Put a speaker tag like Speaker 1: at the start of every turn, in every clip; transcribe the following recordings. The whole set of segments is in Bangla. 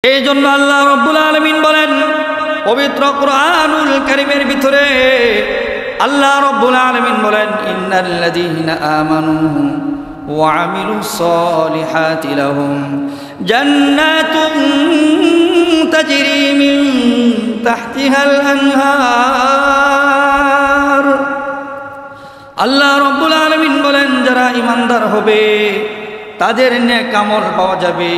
Speaker 1: এই জন্য আল্লাহ রাব্বুল আলামিন বলেন পবিত্র কুরআনুল কারীমের ভিতরে আল্লাহ রাব্বুল আলামিন বলেন ইন্নাল্লাযীনা আমানু ওয়া আমিলুস সলিহাতি লাহুম জান্নাতুন তাজরি মিন তাহতিহাল আনহার। আল্লাহ রাব্বুল আলামিন বলেন যারা ঈমানদার হবে তাদের নেক আমল পাওয়া যাবে,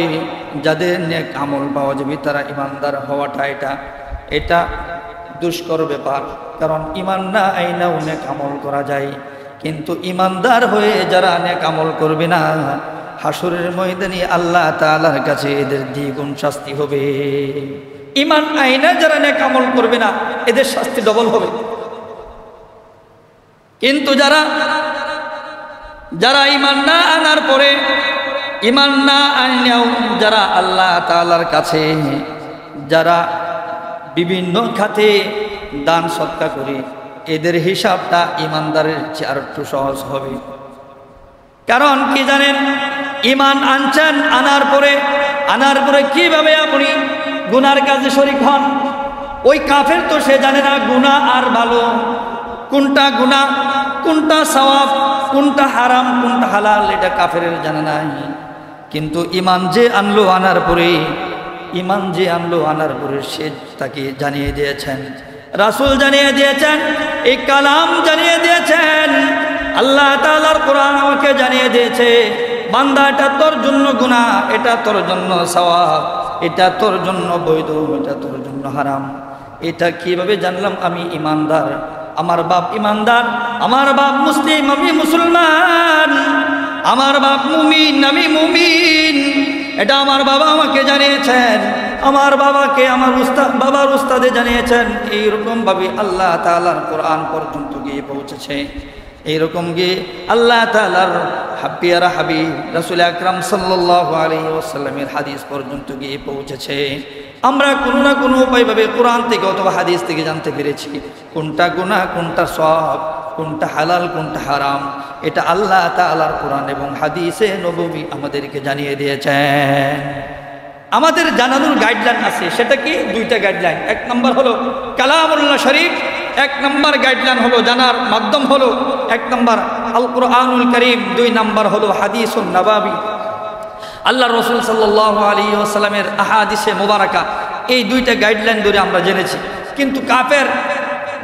Speaker 1: যাদের নেক আমল পাওয়া যাবে তারা ঈমানদার হওয়াটা এটা দুষ্কর ব্যাপার। কারণ ঈমান না আইনাও নেক আমল করা যায়, কিন্তু ঈমানদার হয়ে যারা নেক আমল করবে না হাসরের ময়দানে আল্লাহ তাআলার কাছে এদের দ্বিগুণ শাস্তি হবে। ঈমান আইনা যারা নেক আমল করবে না এদের শাস্তি ডবল হবে। কিন্তু যারা ঈমান না আনার পরে ঈমান না আনলেও যারা আল্লাহ তাআলার কাছে যারা বিভিন্ন খাতে দান সদকা করে এদের হিসাবটা ঈমানদারের চেয়ে আর একটু সহজ হবে। কারণ কি জানেন, ঈমান আনছেন, আনার পরে কিভাবে আপনি গুনার কাজে শরীক হন। ওই কাফের তো সে জানে না গুনাহ আর ভালো কোনটা, গুনাহ কোনটা, সওয়াব কোনটা, হারাম কোনটা হালাল, এটা কাফের জানা নাই। কিন্তু ঈমান যে আনলো আনার পরে সে তাকে জানিয়ে দিয়েছেন, রাসূল জানিয়ে দিয়েছেন, এই কালাম জানিয়ে দিয়েছেন, আল্লাহ তাআলার কোরআন আমাকে জানিয়ে দিয়েছে বান্দা এটা তোর জন্য গুনাহ, এটা তোর জন্য সওয়াব, এটা তোর জন্য বৈধ, এটা তোর জন্য হারাম। এটা কিভাবে জানলাম? আমি ঈমানদার, আমার বাপ ঈমানদার, আমার বাপ মুসলিম, আমি মুসলমান, আমার বাপ মুমিন, আমি মুমিন। এটা আমার বাবা আমাকে জানিয়েছেন, আমার বাবাকে আমার বাবার উস্তাদে জানিয়েছেন। এইরকম ভাবে আল্লাহ তাআলার কোরআন পর্যন্ত গিয়ে পৌঁছেছে। এইরকম গিয়ে আল্লাহ তাআলার হাবিয়ারা হাবিব রাসূল আকরাম সাল্লাল্লাহু আলাইহি ওয়াসাল্লামের হাদিস পর্যন্ত গিয়ে পৌঁছেছে। আমরা কোনো না কোনো উপায়ভাবে কোরআন থেকে অথবা হাদিস থেকে জানতে পেরেছি কোনটা গুনাহ, কোনটা সওয়াব, কোনটা হালাল, কোনটা হারাম। এটা আল্লাহ তাআলার কোরআন এবং হাদিসে নববী আমাদেরকে জানিয়ে দিয়েছেন। আমাদের জানানোর গাইডলাইন আছে, সেটা কি? দুইটা গাইডলাইন। এক নম্বর হলো কালামুল্লাহ শরীফ, এক নম্বর গাইডলাইন হলো জানার মাধ্যম হলো এক নম্বর আল কুরআনুল কারীম, দুই নম্বর হলো হাদিসুন নববী, আল্লাহ রাসূল সাল্লাল্লাহু আলাইহি ওয়াসাল্লামের আহাদিসে মুবারাকা। এই দুইটা গাইডলাইন ধরে আমরা জেনেছি। কিন্তু কাফের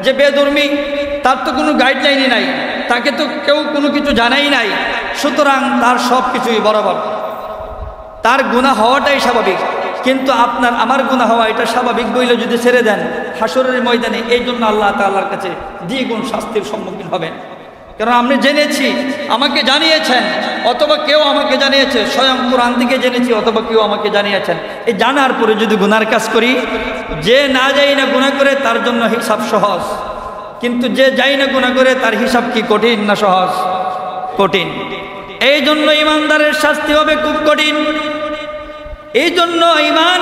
Speaker 1: যে বেধর্মী তার তো কোনো গাইডলাইনই নাই, তাকে তো কেউ কোনো কিছু জানাই নাই, সুতরাং তার সব কিছুই বরাবর, তার গুনাহ হওয়াটাই স্বাভাবিক। কিন্তু আপনার আমার গুনাহ হওয়া এটা স্বাভাবিক বইলে যদি ছেড়ে দেন হাসরের ময়দানে এই জন্য আল্লাহ তাআলার কাছে দ্বিগুণ শাস্তির সম্মুখীন হবেন। কারণ আমি জেনেছি, আমাকে জানিয়েছেন, অথবা কেউ আমাকে জানিয়েছে, স্বয়ং কোরআন থেকে জেনেছি, অথবা কেউ আমাকে জানিয়েছেন। এই জানার পরে যদি গুনার কাজ করি, যে না যাই না গুনাহ করে তার জন্য হিসাব সহজ, কিন্তু যে যাই না গুনাহ করে তার হিসাব কি কঠিন না সহজ? কঠিন। এই জন্য ঈমানদারের শাস্তি হবে খুব কঠিন। এই জন্য ঈমান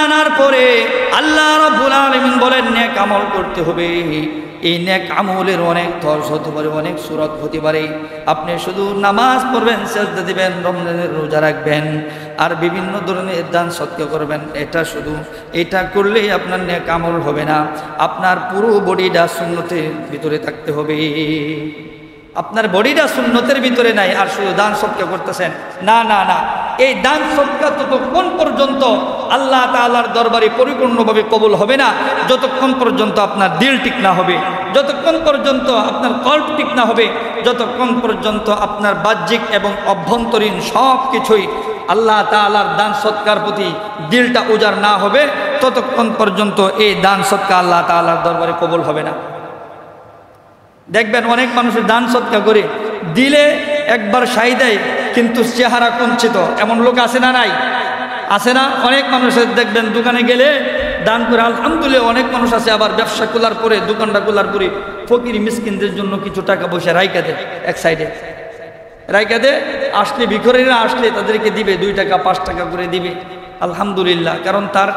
Speaker 1: আনার পরে আল্লাহ রাব্বুল আলামিন বলেন নেক আমল করতে হবে। এই নেক আমলের অনেক তর্জ হতে পারে, অনেক সূরত হতে পারে। আপনি শুধু নামাজ পড়বেন, সিজদা দিবেন, রমজানের রোজা রাখবেন, আর বিভিন্ন ধরনের দান সদকা করবেন, এটা করলেই আপনার নেক আমল হবে না। আপনার পুরো বডিটা সুন্নতের ভিতরে থাকতে হবে। আপনার বডিটা সুন্নতের ভিতরে নাই আর শুধু দান সদকা করতেছেন, না না না, এই দান সদকা ততক্ষণ পর্যন্ত আল্লাহ তাআলার দরবারে পরিপূর্ণভাবে কবুল হবে না যতক্ষণ পর্যন্ত আপনার দিল ঠিক না হবে, যতক্ষণ পর্যন্ত আপনার কল্প ঠিক না হবে, যতক্ষণ পর্যন্ত আপনার বাহ্যিক এবং অভ্যন্তরীণ সব কিছুই আল্লাহ তাআলার দান সদকার প্রতি দিলটা উজাড় না হবে, ততক্ষণ পর্যন্ত এই দান সদকা আল্লাহ তাআলার দরবারে কবুল হবে না। দেখবেন অনেক মানুষের দান সদকা করে দিলে একবার সাই দেয় কিন্তু চেহারা কুঞ্চিত, এমন লোক আছে না? নাই? আছে না? অনেক মানুষের দেখবেন দোকানে গেলে দান করে আলহামদুলিল্লাহ, অনেক মানুষ আছে আবার ব্যবসা খোলার পরে, দোকানটা খোলার পরে ফকির মিসকিনদের জন্য কিছু টাকা পয়সা রাইখা দেয়, এক সাইডে রাইখা দেয়, আসলে ভিখারিরা আসলে তাদেরকে দিবে 2 টাকা 5 টাকা করে দিবে, আলহামদুলিল্লাহ। কারণ তার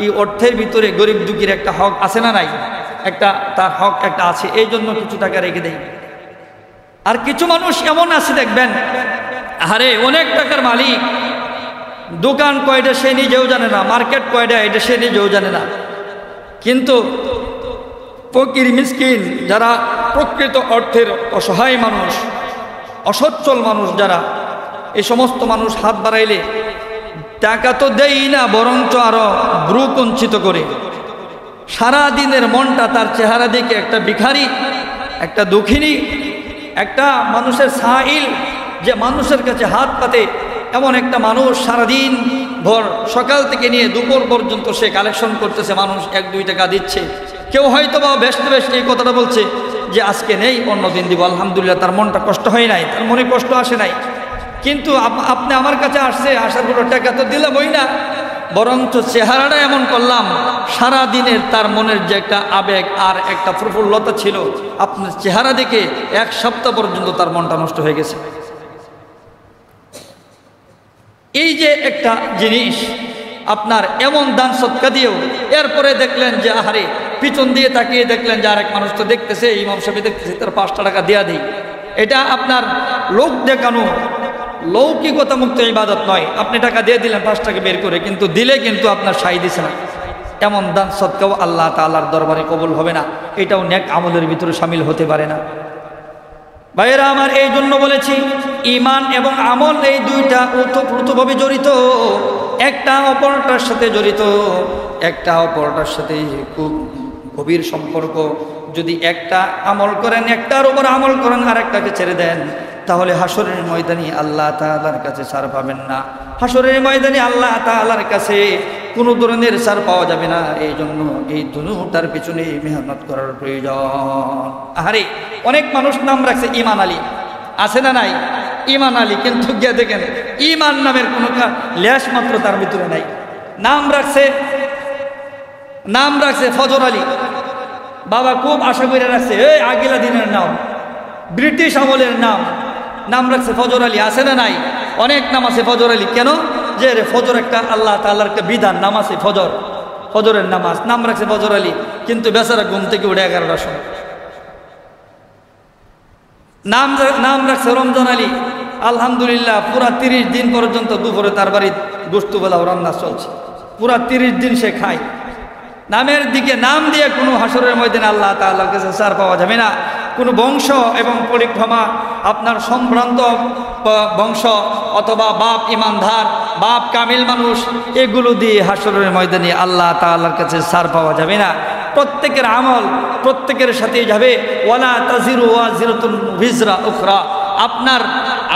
Speaker 1: এই অর্থের ভিতরে গরিব দুঃখীর একটা হক আছে না? নাই? তার হক একটা আছে, এই জন্য কিছু টাকা রেখে দেয়। আর কিছু মানুষ এমন আছে দেখবেন, আরে অনেক টাকার মালিক, দোকান কয়টা সে নিজেও জানে না, মার্কেট কয়টা এটা সে নিজেও জানে না। কিন্তু ফকির মিসকিন যারা প্রকৃত অর্থের অসহায় মানুষ, অসচ্ছল মানুষ যারা, এই সমস্ত মানুষ হাত বাড়াইলে টাকা তো দেই না, বরঞ্চ আরো ব্রু কঞ্চিত করে। সারা দিনের মনটা তার চেহারা দেখে একটা ভিখারি, একটা দুঃখিনী, একটা মানুষের সাইল যে মানুষের কাছে হাত পাতে, এমন একটা মানুষ সারাদিন ভর সকাল থেকে নিয়ে দুপুর পর্যন্ত সে কালেকশন করতেছে, মানুষ 1-2 টাকা দিচ্ছে। কেউ হয়তো বা ব্যস্ত এই কথাটা বলছে যে আজকে নেই, অন্যদিন দিব, আলহামদুলিল্লাহ, তার মনটা কষ্ট হয় নাই, তার মনে কষ্ট আসে নাই। কিন্তু আপনি আমার কাছে আসছে, আসার পর টাকা তো দিলামই না, বরঞ্চ চেহারাটা এমন করলাম, সারা দিনের তার মনের যে একটা আবেগ আর একটা প্রফুল্লতা ছিল, আপনার চেহারা দেখে 1 সপ্তাহ পর্যন্ত তার মনটা নষ্ট হয়ে গেছে। এই যে একটা জিনিস, আপনার এমন দান সৎকা দিয়েও এরপরে দেখলেন যে আহারে, পিছন দিয়ে তাকিয়ে দেখলেন যে আরেক মানুষ তো দেখতেছে, ইমাম সাহেব দেখতেছে, তার 5 টাকা দেয়া দিই, এটা আপনার লোক দেখানো, লৌকিকতা মুক্ত ইবাদত নয়। আপনি টাকা দিয়ে দিলেন 5 টাকা বের করে, কিন্তু দিলে কিন্তু আপনার সাই দিছে না, এমন দান সৎকাও আল্লাহ তাআলার দরবারে কবুল হবে না, এটাও নেক আমলের ভিতরে শামিল হতে পারে না। ভাইয়েরা আমার, এই জন্য বলেছি ঈমান এবং আমল এই দুইটা ওতপ্রোতভাবে জড়িত, একটা অপরটার সাথে জড়িত, একটা অপরটার সাথে খুব গভীর সম্পর্ক। যদি একটা আমল করেন, একটার উপর আমল করেন, আর একটাকে ছেড়ে দেন, তাহলে হাসরের ময়দানে আল্লাহ তাআলার কাছে ছাড় পাবেন না। হাসরের ময়দানে আল্লাহ তাআলার কাছে কোনো ধরনের ছাড় পাওয়া যাবে না। এই জন্য এই দুটার পিছনে মেহনত করার প্রয়োজন। আরে অনেক মানুষ নাম রাখছে ঈমান আলী, আছে না নাই? ঈমান আলী, কিন্তু গিয়ে দেখেন ঈমান নামের কোনো লেশ মাত্র তার ভিতরে নাই। নাম রাখছে ফজর আলী, বাবা খুব আশা করে রাখছে, এই আগিলা দিনের নাম, ব্রিটিশ আমলের নাম রাখছে ফজর আলী, আছে না নাই? অনেক নাম আছে ফজর আলী। কেন? যে রে ফজর একটা আল্লাহ তাআলার একটা বিধান, নাম আছে ফজরের নামাজ, নাম রাখছে ফজর আলী, কিন্তু বেচারা ঘুম থেকে উঠে 11টার সময়। নাম রাখছে রমজান আলী, আলহামদুলিল্লাহ পুরা 30 দিন পর্যন্ত দুপুরে তার বাড়ির গোশত পোলাও রান্না চলছে, পুরা 30 দিন সে খায়। নামের দিকে নাম দিয়ে কোনো হাসরের ময়দানে আল্লাহ তাআলার কাছে ছাড় পাওয়া যাবে না। কোনো বংশ এবং পরিক্রমা, আপনার সম্ভ্রান্ত বংশ অথবা বাপ ইমানদার, বাপ কামিল মানুষ, এগুলো দিয়ে হাসরের ময়দানে আল্লাহ তাআলার কাছে ছাড় পাওয়া যাবে না। প্রত্যেকের আমল প্রত্যেকের সাথেই যাবে। ওয়ালা তাজিরু ওয়াজিরাতুন বিজরা উখরা, আপনার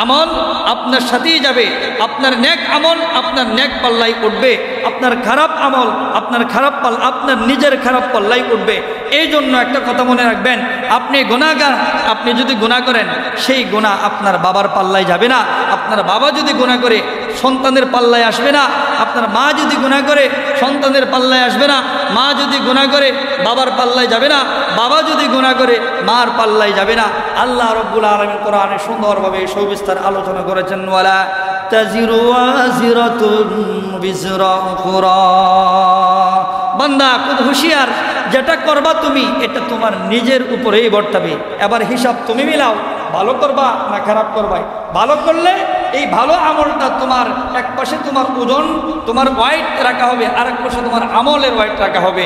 Speaker 1: আমল আপনার সাথেই যাবে, আপনার নেক আমল আপনার নেক পাল্লাই উঠবে, আপনার খারাপ আমল আপনার নিজের খারাপ পাল্লাই উঠবে। এই জন্য একটা কথা মনে রাখবেন, আপনি গুনাহগার, আপনি যদি গুনাহ করেন সেই গুনাহ আপনার বাবার পাল্লায় যাবে না। আপনার বাবা যদি গুনাহ করে সন্তানের পাল্লায় আসবে না। আপনার মা যদি গুনাহ করে সন্তানের পাল্লায় আসবে না। মা যদি গুনাহ করে বাবার পাল্লায় যাবে না। বাবা যদি গুনাহ করে মার পাল্লায় যাবে না। আল্লাহ রাব্বুল আলামিন কোরআনে সুন্দরভাবে সবিস্তার আলোচনা করেছেন, ওয়ালা তাজিরু ওয়াজিরাতুন বিজরা উখরা। বান্দা খুব হুঁশিয়ার, যেটা করবা তুমি এটা তোমার নিজের উপরেই বর্তাবে। এবার হিসাব তুমি মিলাও, ভালো করবা না খারাপ করবা। ভালো করলে এই ভালো আমলটা তোমার এক পাশে তোমার ওজন, তোমার ওয়াইট রাখা হবে, আর এক পাশে তোমার আমলের ওয়াইট রাখা হবে।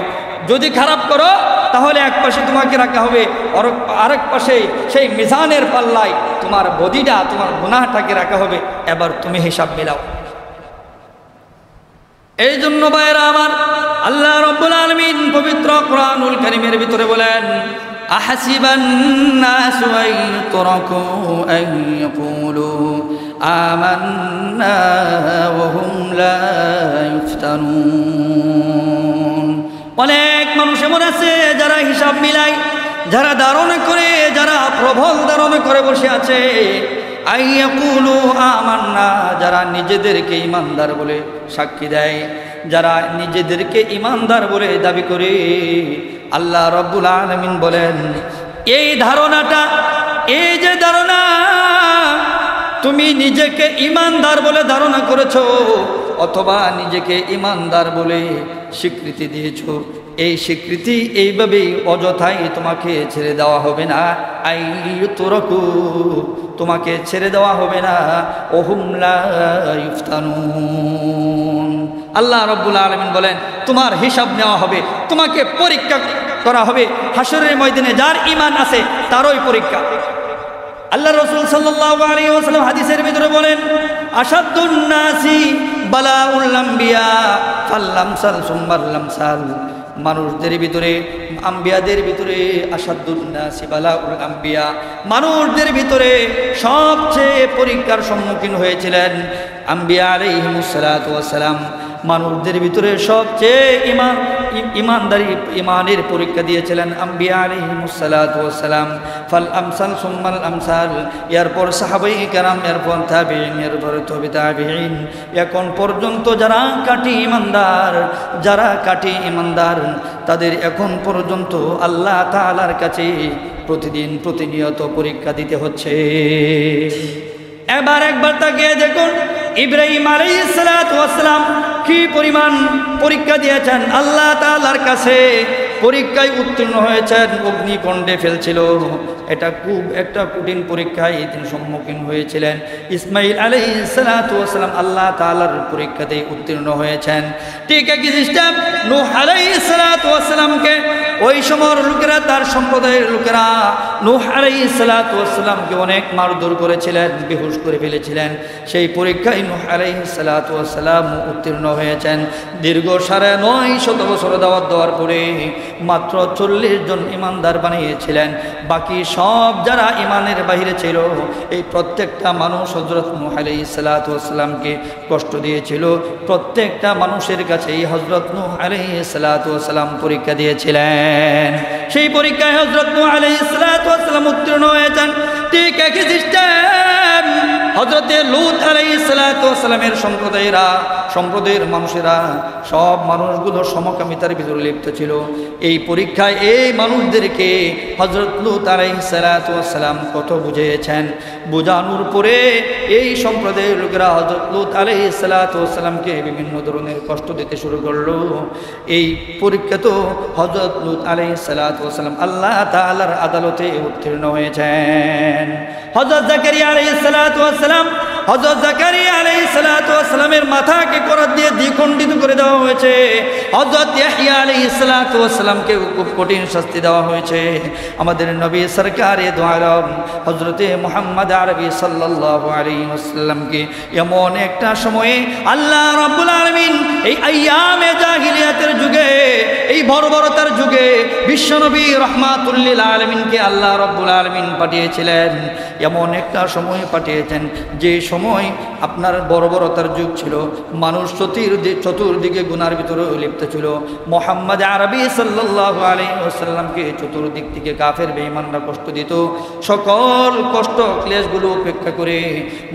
Speaker 1: যদি খারাপ করো তাহলে এক পাশে তোমাকে রাখা হবে, আরেক পাশে সেই মিজানের পাল্লায় তোমার বদিটা, তোমার গুনাহটাকে রাখা হবে। এবার তুমি হিসাব মিলাও। এই জন্য ভাইয়েরা আমার, আল্লাহ রাব্বুল আলামিন পবিত্র কোরআনুল কারীমের ভিতরে বলেন, আহাসিবান নাসু আন ইউতরাকু আন ইয়াকুলু আমান্না ওয়া হুম লা ইফতানুন। অনেক মানুষ এমন আছে যারা হিসাব মিলায়, যারা ধারণা করে, যারা প্রবল ধারণা করে বসে আছে। আন ইয়াকুলু আমান্না, যারা নিজেদেরকে ঈমানদার বলে সাক্ষী দেয়, যারা নিজেদেরকে ঈমানদার বলে দাবি করে। আল্লাহ রাব্বুল আলামিন বলেন, এই ধারণাটা, এই যে ধারণা তুমি নিজেকে ঈমানদার বলে ধারণা করেছো, অথবা নিজেকে ঈমানদার বলে স্বীকৃতি দিয়েছো, এই স্বীকৃতি এইভাবেই অযথাই তোমাকে ছেড়ে দেওয়া হবে না। আইয়ুতরাকু, তোমাকে ছেড়ে দেওয়া হবে না। ওহুম লা ইফতানুন, আল্লাহ রাব্বুল আলামিন বলেন তোমার হিসাব নেওয়া হবে, তোমাকে পরীক্ষা করা হবে। হাসরের ময়দানে যার ঈমান আছে তারই পরীক্ষা। আল্লাহ রাসূল সাল্লাল্লাহু আলাইহি ওয়াসাল্লাম হাদিসের ভিতরে বলেন, আশাদ্দুন নাসি বালাউল আম্বিয়া ফাল্লামসাল সুম্মাল লামসাল, মানুষদের ভিতরে, আম্বিয়াদের ভিতরে আশাদ্দুন নাসি বালাউল আম্বিয়া, মানুষদের ভিতরে সবচেয়ে পরীক্ষার সম্মুখীন হয়েছিলেন আম্বিয়া আলাইহিমুস সালাতু ওয়াস সালাম। মানুষদের ভিতরে সবচেয়ে ইমানের পরীক্ষা দিয়েছিলেন আম্বিয়া আলাইহিমুস সালাতু ওয়াস সালাম। ফাল আমসাল সুম্মাল আমসাল, এরপর সাহাবায়ে কেরাম, এরপর তাবিঈন, এরপর তবে তাবিঈন, এখন পর্যন্ত যারা কাটি ইমানদার তাদের এখন পর্যন্ত আল্লাহ তাআলার কাছে প্রতিনিয়ত পরীক্ষা দিতে হচ্ছে। একবার তাকিয়ে দেখুন ইব্রাহিম আলাইহিস সালাতু ওয়াস সালাম কি পরিমাণ পরীক্ষা দিয়েছেন আল্লাহ তাআলার কাছে, পরীক্ষায় উত্তীর্ণ হয়েছেন, অগ্নিকুণ্ডে ফেলছিল। এটা খুব একটা কঠিন পরীক্ষায় তিনি সম্মুখীন হয়েছিলেন। ইসমাঈল আলাইহিস সালাতু ওয়াস সালাম আল্লাহ তাআলার পরীক্ষাতে উত্তীর্ণ হয়েছেন। ঠিক একই সিস্টেম নূহ আলাইহিস সালাতু ওয়াস সালামকে ওই সময়ের লোকেরা, তার সম্প্রদায়ের লোকেরা নূহ আলাইহিস সালাতু ওয়াস সালামকে অনেক মারধর করেছিলেন, বেহুশ করে ফেলেছিলেন। সেই পরীক্ষায় নূহ আলাইহিস সালাতু ওয়াস সালাম উত্তীর্ণ হয়েছেন। দীর্ঘ 950 বছর দাওয়াত দেওয়ার পরে মাত্র 40 জন ইমানদার বানিয়েছিলেন। বাকি সব যারা ইমানের বাহিরে ছিল, এই প্রত্যেকটা মানুষ হযরত নূহ আলাইহিস সালাতু ওয়াস সালামকে কষ্ট দিয়েছিল। প্রত্যেকটা মানুষের কাছেই হযরত নূহ আলাইহিস সালাতু ওয়াস সালাম পরীক্ষা দিয়েছিলেন। সেই পরীক্ষায় হযরত নূহ আলাইহিস সালাতু ওয়াস সালাম উত্তীর্ণ হয়েছেন। ঠিক একই সিস্টেম হযরতে লূত আলাইহিস সালাতু ওয়াস সালামের সম্প্রদায়ের মানুষেরা, সব মানুষগুলো সমকামিতার ভিতরে লিপ্ত ছিল। এই পরীক্ষায় এই মানুষদেরকে হযরত লূত আলাইহিস সালাতু ওয়াস সালাম কত বুঝিয়েছেন। বোঝানোর পরে এই সম্প্রদায়ের লোকেরা হযরত লূত আলাইহিস সালাতু ওয়াস সালামকে বিভিন্ন ধরনের কষ্ট দিতে শুরু করলো। এই পরীক্ষা তো হযরত লূত আলাইহিস সালাতু ওয়াস সালাম আল্লাহ তাআলার আদালতে উত্তীর্ণ হয়েছেন। হযরত জাকারিয়া আলাইহিস সালাতু ওয়াস সালাম, হযরত জাকারিয়া আলাইহিস সালাতু ওয়াস সালামের মাথাকে করাত দিয়ে দ্বিখণ্ডিত করে দেওয়া হয়েছে। হযরত ইয়াহইয়া আলাইহিস সালাতু ওয়াস সালামকে খুব কঠিন শাস্তি দেওয়া হয়েছে। আমাদের নবী সরকারে দো আলম হযরতে মুহাম্মদ আরবি সাল্লাল্লাহু আলাইহি ওয়াসাল্লামকে এমন একটা সময়ে আল্লাহ রাব্বুল আলামিন এই আইয়ামে জাহিলিয়াতের যুগে, এই বর্বরতার যুগে বিশ্বনবী রাহমাতুল লিল আলামিনকে আল্লাহ রাব্বুল আলামিন পাঠিয়েছিলেন। এমন একটা সময় পাঠিয়েছেন যে সময় আপনার বর্বরতার যুগ ছিল, মানুষ চতুর্দিকে গুনার ভিতরে লিপ্ত ছিল। মুহাম্মদ আরবি সাল্লাল্লাহু আলাইহি ওয়াসাল্লামকে চতুর্দিক থেকে কাফের বেঈমানরা কষ্ট দিত। সকল কষ্ট ক্লেশগুলো উপেক্ষা করে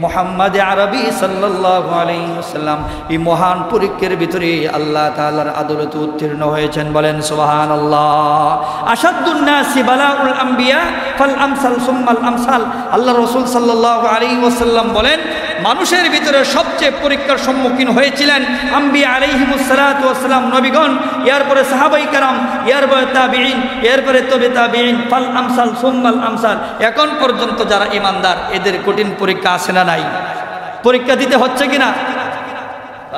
Speaker 1: মুহাম্মদ আরবি সাল্লাল্লাহু আলাইহি ওয়াসাল্লাম এই মহান পরীক্ষার ভিতরে আল্লাহ তাআলার আদালতে উত্তীর্ণ হয়েছেন। বলেন সুবহানাল্লাহ। আশাদ্দুন নাসি বালাউল আম্বিয়া ফাল আমসাল সুম্মাল আমসাল। আল্লাহ রাসূল সাল্লাল্লাহু আলাইহি ওয়াসাল্লাম বলেন, মানুষের ভিতরে সবচেয়ে পরীক্ষার সম্মুখীন হয়েছিলেন আম্বিয়া আলাইহিমুস সালাতু ওয়াস সালাম, নবীগণ, এরপরে সাহাবায়ে কেরাম, এরপরে তাবিঈন, এরপরে তবে তাবিঈন, ফাল আমসাল সুম্মাল আমসাল। এখন পর্যন্ত যারা ঈমানদার, এদের কঠিন পরীক্ষা আসে না নাই? পরীক্ষা দিতে হচ্ছে কিনা?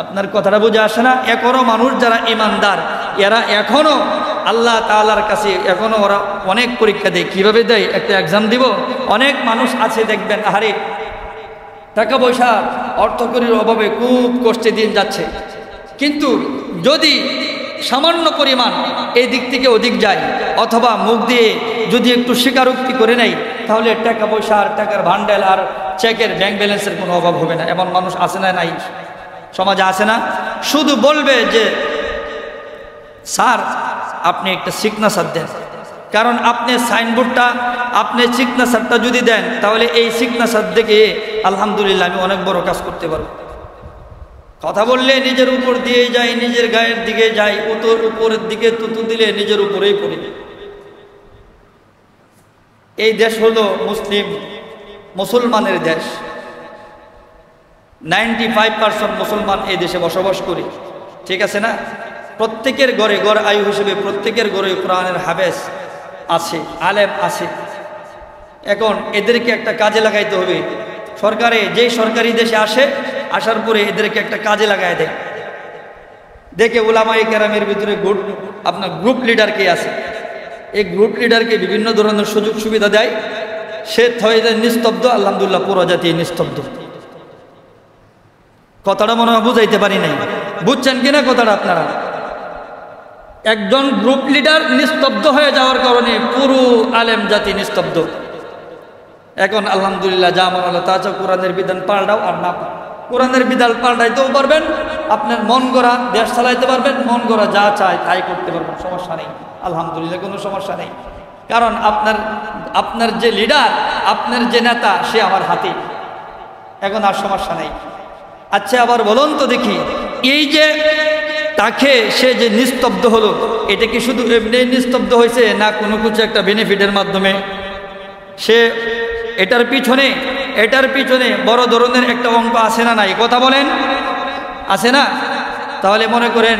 Speaker 1: আপনার কথাটা বুঝে আসে না? এখনো মানুষ যারা ঈমানদার, এরা এখনো আল্লাহ তাআলার কাছে এখনো ওরা অনেক পরীক্ষা দেয়। কিভাবে দেয়? একটা এক্সাম দিব। অনেক মানুষ আছে দেখবেন, আহারে টাকা পয়সা অর্থকরীর অভাবে খুব কষ্টে দিন যাচ্ছে, কিন্তু যদি সামান্য পরিমাণ এই দিক থেকে ওদিক যায় অথবা মুখ দিয়ে যদি একটু স্বীকারোক্তি করে নেয়, তাহলে টাকা পয়সা আর টাকার ভান্ডাল আর চেকের ব্যাংক ব্যালেন্সের কোনো অভাব হবে না। এমন মানুষ আছে না? নাই? সমাজে আছে না? শুধু বলবে যে স্যার আপনি একটা সিগনেচার দেন, কারণ আপনি সাইনবোর্ডটা, আপনি সিগনেচারটা যদি দেন তাহলে এই সিগনেচার দেখে আলহামদুলিল্লাহ আমি অনেক বড় কাজ করতে পারবো। কথা বললে নিজের উপর দিয়ে যায়, নিজের গায়ের দিকে যায়, উপরের দিকে তুতু দিলে নিজের উপরেই পড়ে। এই দেশ হলো মুসলমানের দেশ। 95% মুসলমান এই দেশে বসবাস করি, ঠিক আছে না? প্রত্যেকের ঘরে ঘর আয়ু হিসেবে প্রত্যেকের ঘরে কোরআনের হাফেজ আছে, আলেম আছে। এখন এদেরকে একটা কাজে লাগাইতে হবে। সরকারে যেই সরকারি দেশে আসে, আসার পরে এদেরকে একটা কাজে লাগায় দেয়, দেখে উলামায়ে কেরামের ভিতরে আপনার গ্রুপ লিডার কে আছে, এই গ্রুপ লিডারকে বিভিন্ন ধরনের সুযোগ সুবিধা দেয়, সে হয়ে যায় নিস্তব্ধ। আলহামদুলিল্লাহ, পুরো জাতি নিস্তব্ধ। কথাটা মনে হয় বুঝাইতে পারি নাই, বুঝছেন কিনা কথাটা আপনারা? একজন গ্রুপ লিডার নিস্তব্ধ হয়ে যাওয়ার কারণে পুরো আলেম জাতি নিস্তব্ধ। এখন আলহামদুলিল্লাহ, যা মনে হলো তা কোরআনের বিধান পাল্টাও, আর না কোরআনের বিধান পাল্টাইতেও পারবেন, আপনার মন গড়া দেশ চালাইতে পারবেন, মন গড়া যা চায় তাই করতে পারবেন, সমস্যা নেই। আলহামদুলিল্লাহ, কোনো সমস্যা নেই। কারণ আপনার যে লিডার, আপনার যে নেতা, সে আমার হাতে, এখন আর সমস্যা নেই। আচ্ছা, আবার বলুন তো দেখি, এই যে তাকে সে যে নিস্তব্ধ হলো, এটা কি শুধু এমনি নিস্তব্ধ হয়েছে, না কোনো কিছু একটা বেনিফিটের মাধ্যমে? সে এটার পিছনে বড় ধরনের একটা অঙ্ক আছে না নাই? কথা বলেন, আছে না? তাহলে মনে করেন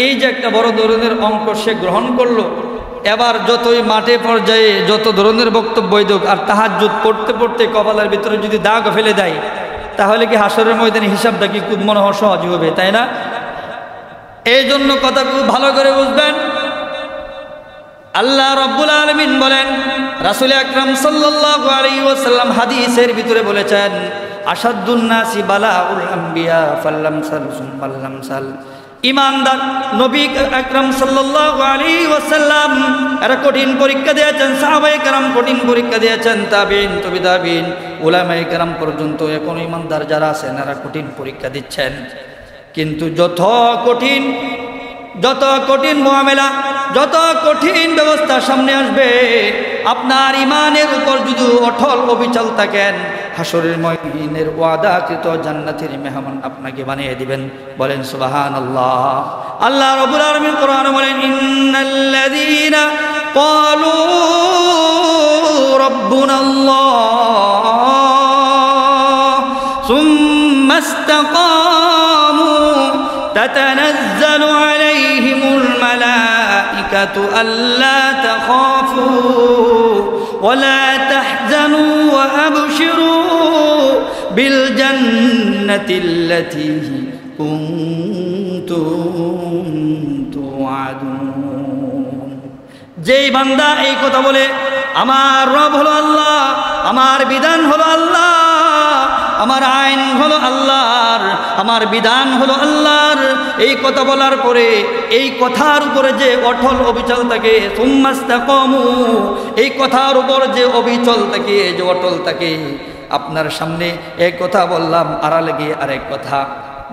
Speaker 1: এই যে একটা বড় ধরনের অঙ্ক সে গ্রহণ করলো, এবার যতই মাঠে পর্যায়ে যত ধরনের বক্তব্য দিক, আর তাহাজ্জুদ পড়তে পড়তে কপালের ভিতরে যদি দাগ ফেলে দেয়, তাহলে কি হাসরের ময়দানে হিসাবটা কি খুব মনে হয় সহজ হবে, তাই না? এই জন্য কথা খুব ভালো করে বুঝবেন। আল্লাহ রাব্বুল আলামিন বলেন, রাসূল আকরাম সাল্লাল্লাহু আলাইহি ওয়াসাল্লাম হাদিসের ভিতরে বলেছেন, আশাদ্দুন নাসি বালাউল আম্বিয়া ফাল্লামসাল সুম্মাল্লামসাল। ইমানদার নবী আকরাম সাল্লাল্লাহু আলাইহি ওয়াসাল্লাম এরা কঠিন পরীক্ষা দিয়েছেন, সাহাবায়ে কেরাম কঠিন পরীক্ষা দিয়েছেন, তাবিঈন, তবে তাবিঈন, উলামায়ে কেরাম পর্যন্ত এখন ইমানদার যারা আছেন এরা কঠিন পরীক্ষা দিচ্ছেন। কিন্তু যত কঠিন মুআমেলা, যত কঠিন ব্যবস্থা সামনে আসবে, আপনার ইমানের উপর যদি অটল অবিচল থাকেন, হাসরের ময়দানের ওয়াদাকৃত জান্নাতের মেহমান আপনাকে বানিয়ে দিবেন। বলেন সুবহানাল্লাহ। আল্লাহ রাব্বুল আলামিন কোরআনে বলেন, ইন্নাল্লাযীনা ক্বালু রাব্বুনাল্লাহ সুম্মা ইসতাকামু তাতানাজ্জালু আলাইহিমুল মালাইকাতু আল্লা তাখাফু ওয়ালা তাহজানু ওয়া আবশিরু বিল জান্নাতিল্লাতী কুনতুম তুআদুন। যেই বান্দা এই কথা বলে, আমার রব হলো আল্লাহ, আমার বিধান হলো আল্লাহ, আমার আইন হলো আল্লাহর, আমার বিধান হলো আল্লাহর, এই কথা বলার পরে এই কথার উপরে যে অটল অবিচল থাকে, সুম্মাস্তাকামু, এই কথার উপর যে অবিচল থাকে, যে অটল থাকে, আপনার সামনে এক কথা বললাম, আড়ালে গিয়ে আরেক কথা,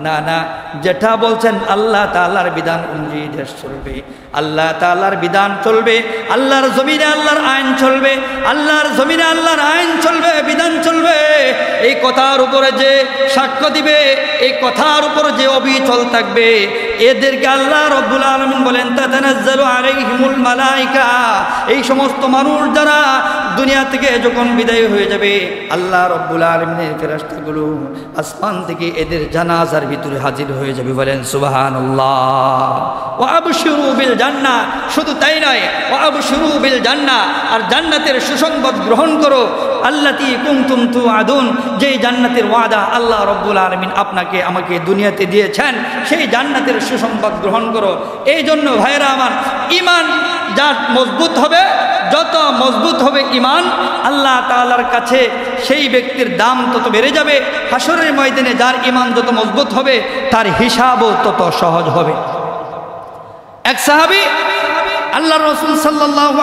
Speaker 1: না না, যেটা বলছেন আল্লাহ তাআলার বিধান অনুযায়ী দেশ চলবে, আল্লাহ তাআলার বিধান চলবে, আল্লাহর জমিনে আল্লাহর আইন চলবে, আল্লাহর জমিনে আল্লাহর আইন চলবে, বিধান চলবে। এই কথার উপরে যে সাক্ষ্য দিবে, এই কথার উপর যে অবিচল থাকবে, এদেরকে আল্লাহ রাব্বুল আলামিন বলেন, তাতানাজ্জালু আলাইহিমুল মালাইকা। এই সমস্ত মানুষ যারা দুনিয়া থেকে যখন বিদায় হয়ে যাবে, আল্লাহ রাব্বুল আলামিনের ফেরেশতাগুলো আসমান থেকে এদের জানাজার ভিতরে হাজির হয়ে যাবে। বলেন সুবহানাল্লাহ। ওয়া আবশিরু বিল জান্নাহ, শুধু তাই নয়, ওয়া আবশিরু বিল জান্নাহ, আর জান্নাতের সুসংবাদ গ্রহণ করো, আল্লাতী কুনতুম তুআদুন, যেই জান্নাতের ওয়াদা আল্লাহ রাব্বুল আলামিন আপনাকে আমাকে দুনিয়াতে দিয়েছেন, সেই জান্নাতের সুসংবাদ গ্রহণ করো। এই জন্য ভাইরা আমার, ঈমান যার মজবুত হবে, যত মজবুত হবে ঈমান, আল্লাহ তাআলার কাছে সেই ব্যক্তির দাম তত বেড়ে যাবে। হাসরের ময়দানে যার ঈমান যত মজবুত হবে, তার হিসাবও তত সহজ হবে। এক সাহাবী আল্লাহর রাসূল সাল্লাল্লাহু